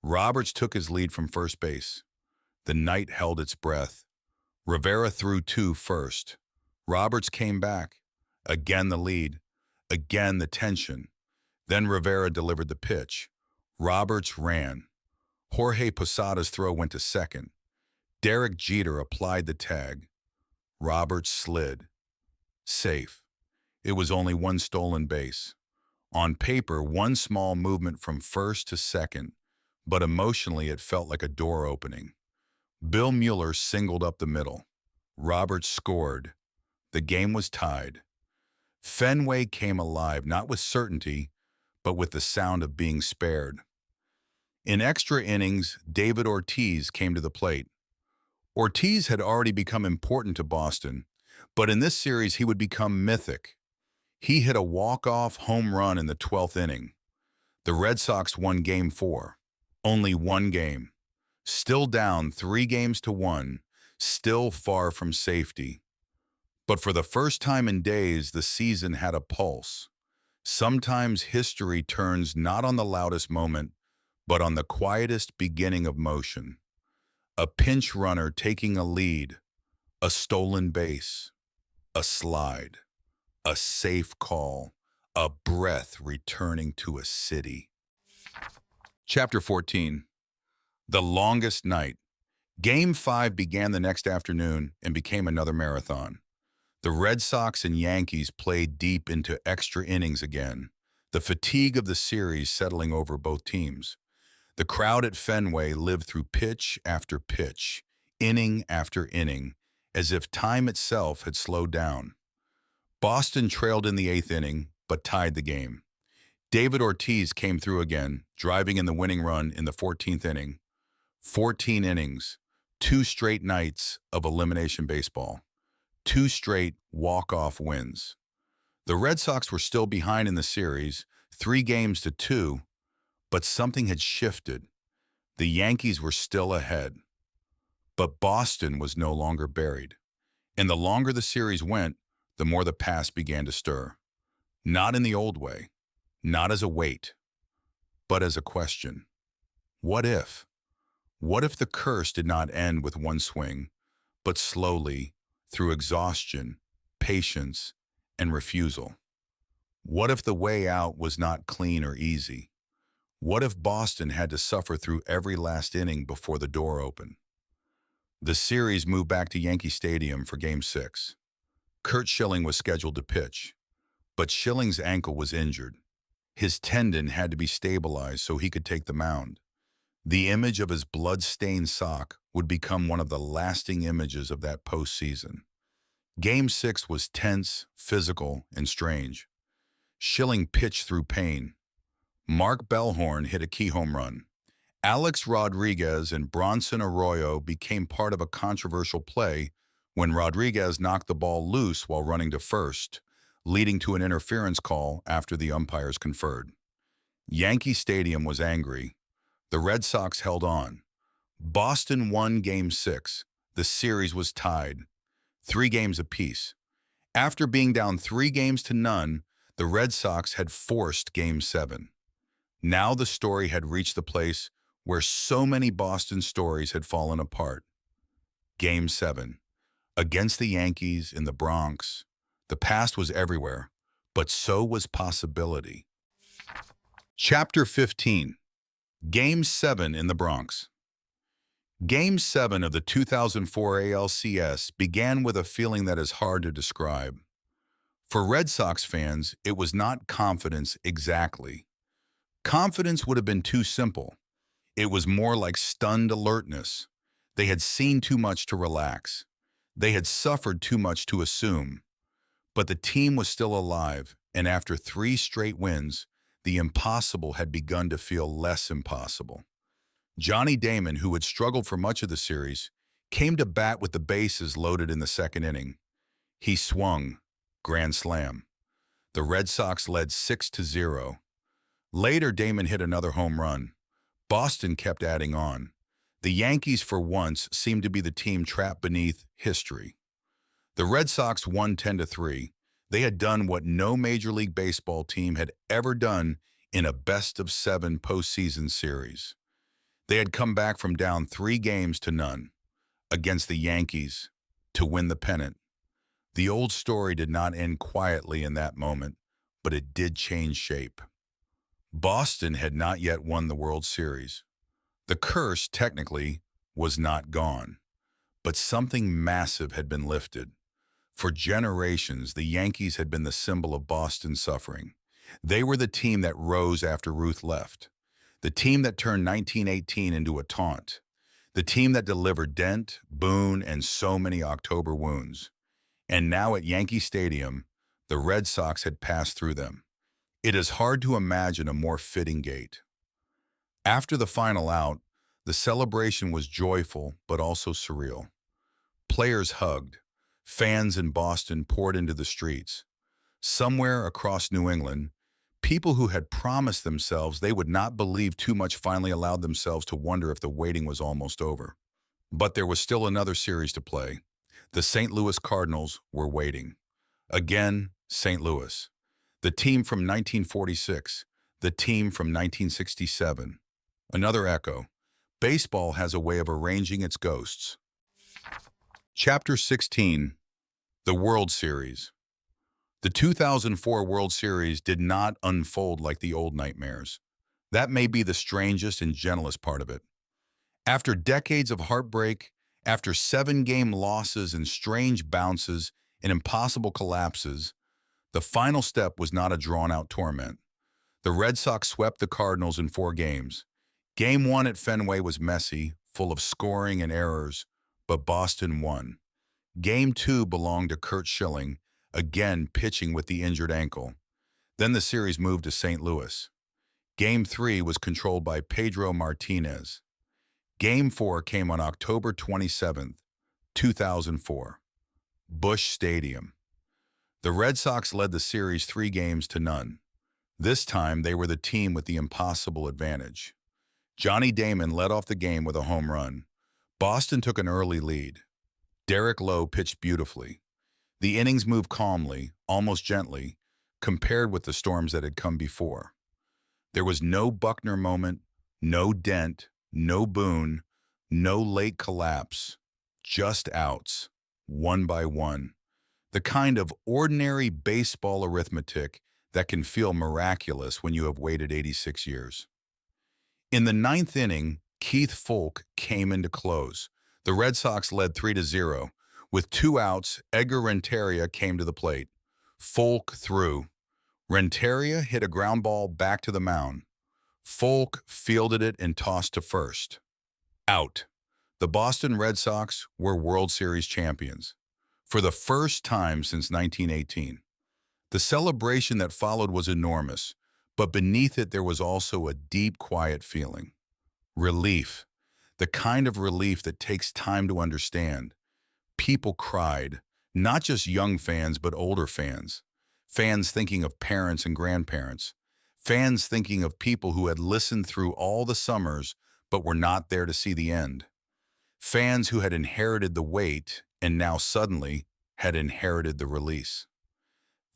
Roberts took his lead from first base. The night held its breath. Rivera threw 2 first. Roberts came back. Again the lead. Again the tension. Then Rivera delivered the pitch. Roberts ran. Jorge Posada's throw went to second. Derek Jeter applied the tag. Roberts slid. Safe. It was only 1 stolen base. On paper, 1 small movement from first to second, but emotionally it felt like a door opening. Bill Mueller singled up the middle. Roberts scored. The game was tied. Fenway came alive, not with certainty, but with the sound of being spared. In extra innings, David Ortiz came to the plate. Ortiz had already become important to Boston, but in this series he would become mythic. He hit a walk-off home run in the 12th inning. The Red Sox won Game 4. Only 1 game. Still down 3-1, still far from safety. But for the first time in days, the season had a pulse. Sometimes history turns not on the loudest moment, but on the quietest beginning of motion. A pinch runner taking a lead, a stolen base, a slide, a safe call, a breath returning to a city. Chapter 14. The Longest Night. Game 5 began the next afternoon and became another marathon. The Red Sox and Yankees played deep into extra innings again, the fatigue of the series settling over both teams. The crowd at Fenway lived through pitch after pitch, inning after inning, as if time itself had slowed down. Boston trailed in the eighth inning, but tied the game. David Ortiz came through again, driving in the winning run in the 14th inning. 14 innings, 2 straight nights of elimination baseball, 2 straight walk-off wins. The Red Sox were still behind in the series, 3 games to 2, but something had shifted. The Yankees were still ahead. But Boston was no longer buried. And the longer the series went, the more the past began to stir. Not in the old way, not as a weight, but as a question. What if? What if the curse did not end with one swing, but slowly, through exhaustion, patience, and refusal? What if the way out was not clean or easy? What if Boston had to suffer through every last inning before the door opened? The series moved back to Yankee Stadium for Game 6. Curt Schilling was scheduled to pitch, but Schilling's ankle was injured. His tendon had to be stabilized so he could take the mound. The image of his blood-stained sock would become one of the lasting images of that postseason. Game 6 was tense, physical, and strange. Schilling pitched through pain. Mark Bellhorn hit a key home run. Alex Rodriguez and Bronson Arroyo became part of a controversial play when Rodriguez knocked the ball loose while running to first, leading to an interference call after the umpires conferred. Yankee Stadium was angry. The Red Sox held on. Boston won Game 6. The series was tied, 3 games apiece. After being down 3 games to 0, the Red Sox had forced Game 7. Now the story had reached the place where so many Boston stories had fallen apart. Game 7. Against the Yankees in the Bronx. The past was everywhere, but so was possibility. Chapter 15. Game 7 in the Bronx. Game 7 of the 2004 ALCS began with a feeling that is hard to describe. For Red Sox fans, it was not confidence exactly. Confidence would have been too simple. It was more like stunned alertness. They had seen too much to relax. They had suffered too much to assume. But the team was still alive, and after 3 straight wins, the impossible had begun to feel less impossible. Johnny Damon, who had struggled for much of the series, came to bat with the bases loaded in the second inning. He swung. Grand slam. The Red Sox led 6-0. Later, Damon hit another home run. Boston kept adding on. The Yankees, for once, seemed to be the team trapped beneath history. The Red Sox won 10-3. They had done what no Major League Baseball team had ever done in a best-of-7 postseason series. They had come back from down 3 games to 0 against the Yankees to win the pennant. The old story did not end quietly in that moment, but it did change shape. Boston had not yet won the World Series. The curse, technically, was not gone, but something massive had been lifted. For generations, the Yankees had been the symbol of Boston's suffering. They were the team that rose after Ruth left, the team that turned 1918 into a taunt, the team that delivered Dent, Boone, and so many October wounds. And now at Yankee Stadium, the Red Sox had passed through them. It is hard to imagine a more fitting gate. After the final out, the celebration was joyful but also surreal. Players hugged. Fans in Boston poured into the streets. Somewhere across New England, people who had promised themselves they would not believe too much finally allowed themselves to wonder if the waiting was almost over. But there was still another series to play. The St. Louis Cardinals were waiting. Again, St. Louis. The team from 1946. The team from 1967. Another echo. Baseball has a way of arranging its ghosts. Chapter 16. The World Series. The 2004 World Series did not unfold like the old nightmares. That may be the strangest and gentlest part of it. After decades of heartbreak, after 7-game losses and strange bounces and impossible collapses, the final step was not a drawn-out torment. The Red Sox swept the Cardinals in 4 games. Game 1 at Fenway was messy, full of scoring and errors, but Boston won. Game 2 belonged to Curt Schilling, again pitching with the injured ankle. Then the series moved to St. Louis. Game 3 was controlled by Pedro Martinez. Game 4 came on October 27, 2004. Busch Stadium. The Red Sox led the series 3-0. This time, they were the team with the impossible advantage. Johnny Damon led off the game with a home run. Boston took an early lead. Derek Lowe pitched beautifully. The innings moved calmly, almost gently, compared with the storms that had come before. There was no Buckner moment, no Dent, no Boone, no late collapse, just outs, one by one. The kind of ordinary baseball arithmetic that can feel miraculous when you have waited 86 years. In the ninth inning, Keith Foulke came in to close. The Red Sox led 3-0. With 2 outs, Edgar Renteria came to the plate. Foulke threw. Renteria hit a ground ball back to the mound. Foulke fielded it and tossed to first. Out. The Boston Red Sox were World Series champions for the first time since 1918. The celebration that followed was enormous, but beneath it there was also a deep, quiet feeling. Relief. The kind of relief that takes time to understand. People cried, not just young fans but older fans. Fans thinking of parents and grandparents. Fans thinking of people who had listened through all the summers but were not there to see the end. Fans who had inherited the wait and now suddenly had inherited the release.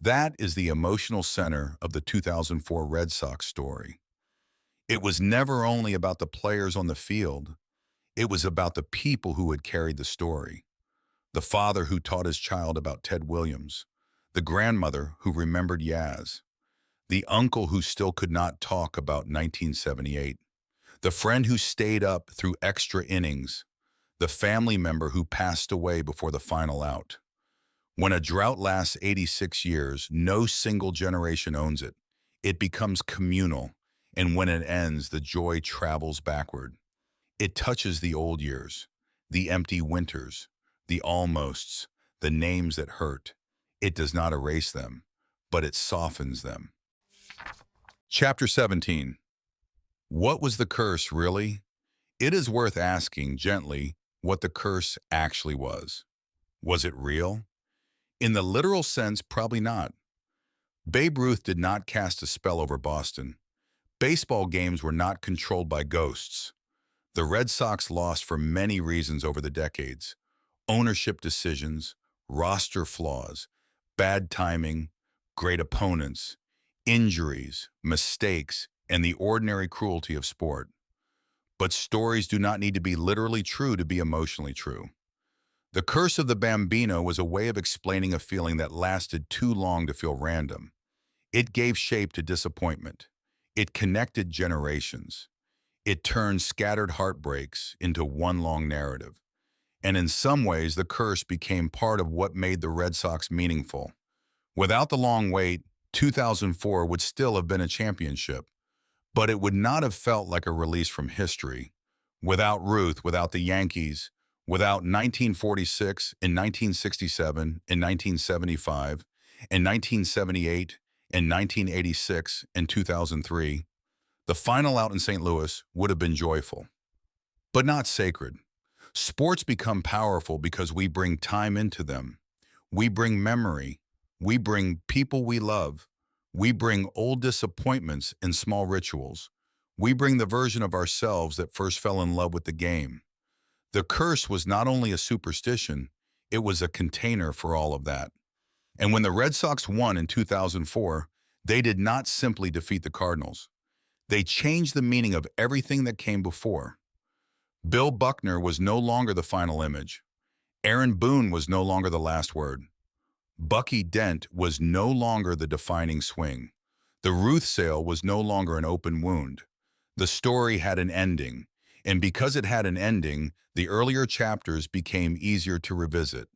That is the emotional center of the 2004 Red Sox story. It was never only about the players on the field. It was about the people who had carried the story. The father who taught his child about Ted Williams. The grandmother who remembered Yaz. The uncle who still could not talk about 1978. The friend who stayed up through extra innings. The family member who passed away before the final out. When a drought lasts 86 years, no single generation owns it. It becomes communal, and when it ends, the joy travels backward. It touches the old years, the empty winters, the almosts, the names that hurt. It does not erase them, but it softens them. Chapter 17. What was the curse, really? It is worth asking gently what the curse actually was. Was it real? In the literal sense, probably not. Babe Ruth did not cast a spell over Boston. Baseball games were not controlled by ghosts. The Red Sox lost for many reasons over the decades. Ownership decisions, roster flaws, bad timing, great opponents, injuries, mistakes, and the ordinary cruelty of sport. But stories do not need to be literally true to be emotionally true. The curse of the Bambino was a way of explaining a feeling that lasted too long to feel random. It gave shape to disappointment. It connected generations. It turned scattered heartbreaks into one long narrative. And in some ways, the curse became part of what made the Red Sox meaningful. Without the long wait, 2004 would still have been a championship, but it would not have felt like a release from history. Without Ruth, without the Yankees, without 1946 and 1967 and 1975 and 1978 and 1986 and 2003, the final out in St. Louis would have been joyful, but not sacred. Sports become powerful because we bring time into them. We bring memory. We bring people we love. We bring old disappointments and small rituals. We bring the version of ourselves that first fell in love with the game. The curse was not only a superstition, it was a container for all of that. And when the Red Sox won in 2004, they did not simply defeat the Cardinals. They changed the meaning of everything that came before. Bill Buckner was no longer the final image. Aaron Boone was no longer the last word. Bucky Dent was no longer the defining swing. The Ruth sale was no longer an open wound. The story had an ending, and because it had an ending, the earlier chapters became easier to revisit.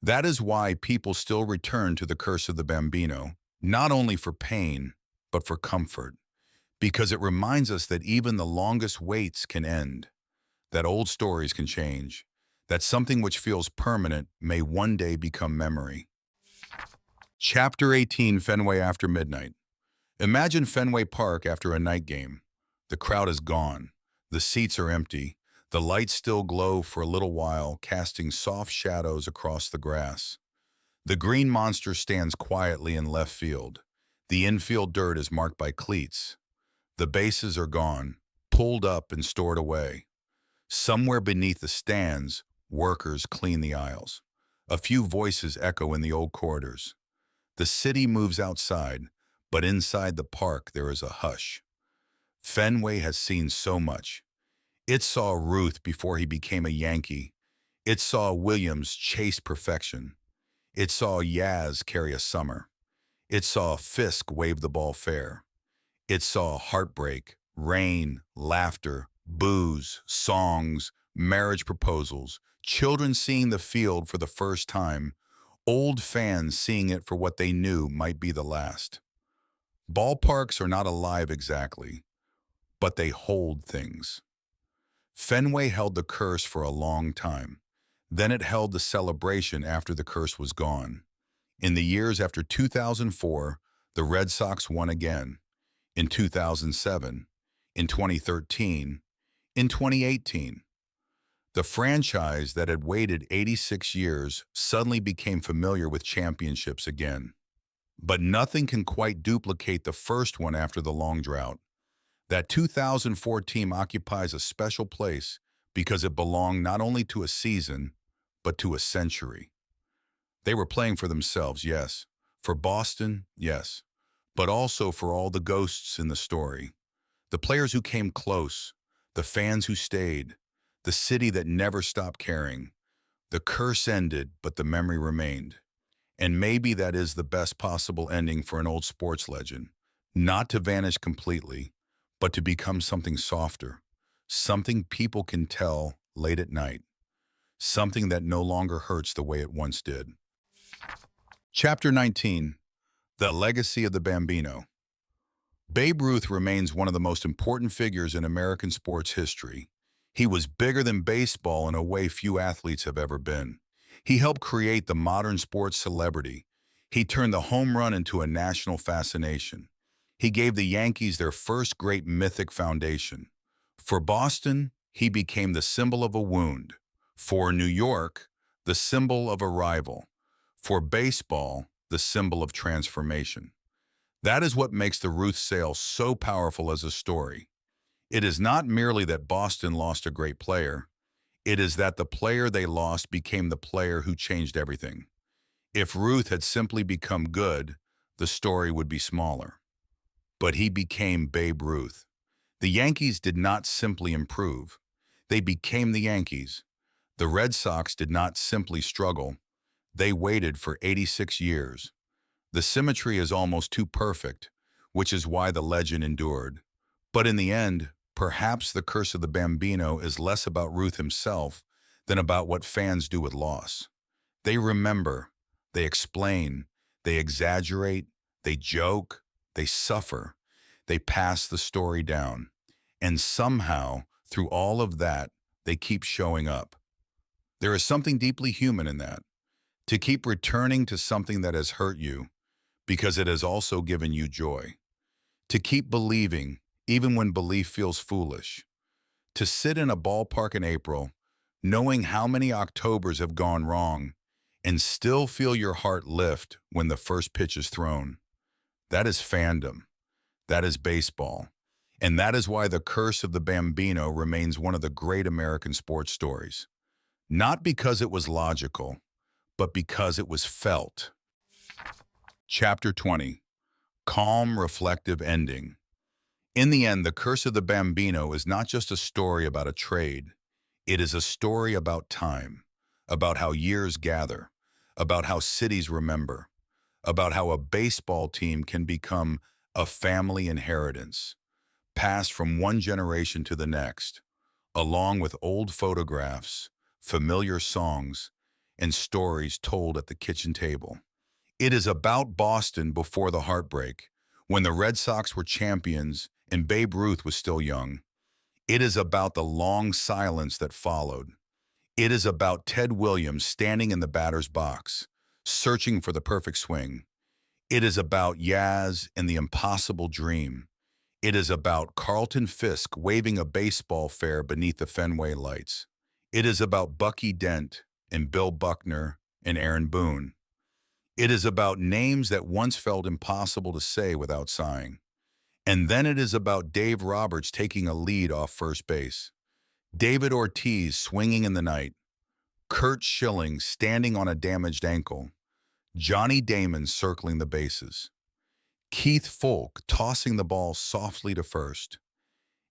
That is why people still return to the curse of the Bambino, not only for pain, but for comfort, because it reminds us that even the longest waits can end, that old stories can change, that something which feels permanent may one day become memory. Chapter 18, Fenway After Midnight. Imagine Fenway Park after a night game. The crowd is gone. The seats are empty. The lights still glow for a little while, casting soft shadows across the grass. The green monster stands quietly in left field. The infield dirt is marked by cleats. The bases are gone, pulled up and stored away. Somewhere beneath the stands, workers clean the aisles. A few voices echo in the old corridors. The city moves outside, but inside the park there is a hush. Fenway has seen so much. It saw Ruth before he became a Yankee. It saw Williams chase perfection. It saw Yaz carry a summer. It saw Fisk wave the ball fair. It saw heartbreak, rain, laughter, booze, songs, marriage proposals, children seeing the field for the first time, old fans seeing it for what they knew might be the last. Ballparks are not alive exactly, but they hold things. Fenway held the curse for a long time. Then it held the celebration after the curse was gone. In the years after 2004, the Red Sox won again. In 2007, in 2013, in 2018. The franchise that had waited 86 years suddenly became familiar with championships again. But nothing can quite duplicate the first one after the long drought. That 2004 team occupies a special place because it belonged not only to a season, but to a century. They were playing for themselves, yes. For Boston, yes. But also for all the ghosts in the story. The players who came close, the fans who stayed, the city that never stopped caring. The curse ended, but the memory remained. And maybe that is the best possible ending for an old sports legend. Not to vanish completely, but to become something softer. Something people can tell late at night. Something that no longer hurts the way it once did. Chapter 19. The Legacy of the Bambino. Babe Ruth remains one of the most important figures in American sports history. He was bigger than baseball in a way few athletes have ever been. He helped create the modern sports celebrity. He turned the home run into a national fascination. He gave the Yankees their first great mythic foundation. For Boston, he became the symbol of a wound. For New York, the symbol of a rival. For baseball, the symbol of transformation. That is what makes the Ruth sale so powerful as a story. It is not merely that Boston lost a great player. It is that the player they lost became the player who changed everything. If Ruth had simply become good, the story would be smaller. But he became Babe Ruth. The Yankees did not simply improve. They became the Yankees. The Red Sox did not simply struggle. They waited for 86 years. The symmetry is almost too perfect, which is why the legend endured. But in the end, perhaps the curse of the Bambino is less about Ruth himself than about what fans do with loss. They remember, they explain, they exaggerate, they joke, they suffer, they pass the story down. And somehow, through all of that, they keep showing up. There is something deeply human in that. To keep returning to something that has hurt you, because it has also given you joy. To keep believing, even when belief feels foolish. To sit in a ballpark in April, knowing how many Octobers have gone wrong, and still feel your heart lift when the first pitch is thrown. That is fandom. That is baseball. And that is why the curse of the Bambino remains one of the great American sports stories. Not because it was logical, but because it was felt. Chapter 20. Calm, reflective ending. In the end, the curse of the Bambino is not just a story about a trade. It is a story about time, about how years gather, about how cities remember, about how a baseball team can become a family inheritance, passed from one generation to the next, along with old photographs, familiar songs, and stories told at the kitchen table. It is about Boston before the heartbreak, when the Red Sox were champions and Babe Ruth was still young. It is about the long silence that followed. It is about Ted Williams standing in the batter's box, searching for the perfect swing. It is about Yaz and the impossible dream. It is about Carlton Fisk waving a baseball fair beneath the Fenway lights. It is about Bucky Dent and Bill Buckner and Aaron Boone. It is about names that once felt impossible to say without sighing. And then it is about Dave Roberts taking a lead off first base, David Ortiz swinging in the night, Kurt Schilling standing on a damaged ankle, Johnny Damon circling the bases, Keith Folk tossing the ball softly to first,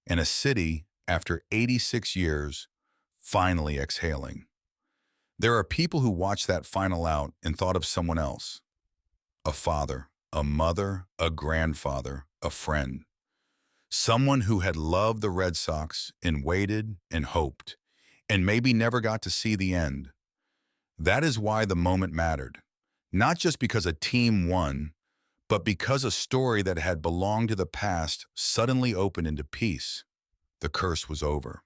and a city, after 86 years, finally exhaling. There are people who watched that final out and thought of someone else, a father, a mother, a grandfather, a friend, someone who had loved the Red Sox and waited and hoped, and maybe never got to see the end. That is why the moment mattered, not just because a team won, but because a story that had belonged to the past suddenly opened into peace. The curse was over.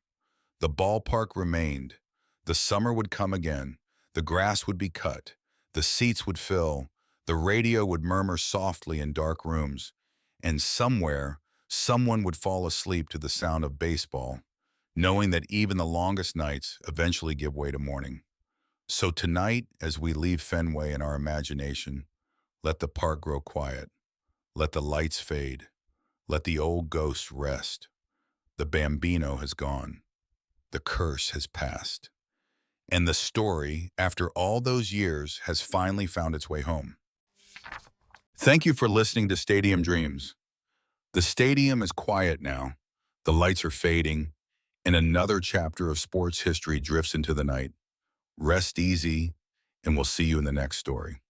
The ballpark remained. The summer would come again. The grass would be cut. The seats would fill. The radio would murmur softly in dark rooms. And somewhere, someone would fall asleep to the sound of baseball, knowing that even the longest nights eventually give way to morning. So tonight, as we leave Fenway in our imagination, let the park grow quiet. Let the lights fade. Let the old ghosts rest. The Bambino has gone. The curse has passed. And the story, after all those years, has finally found its way home. Thank you for listening to Stadium Dreams. The stadium is quiet now. The lights are fading, and another chapter of sports history drifts into the night. Rest easy, and we'll see you in the next story.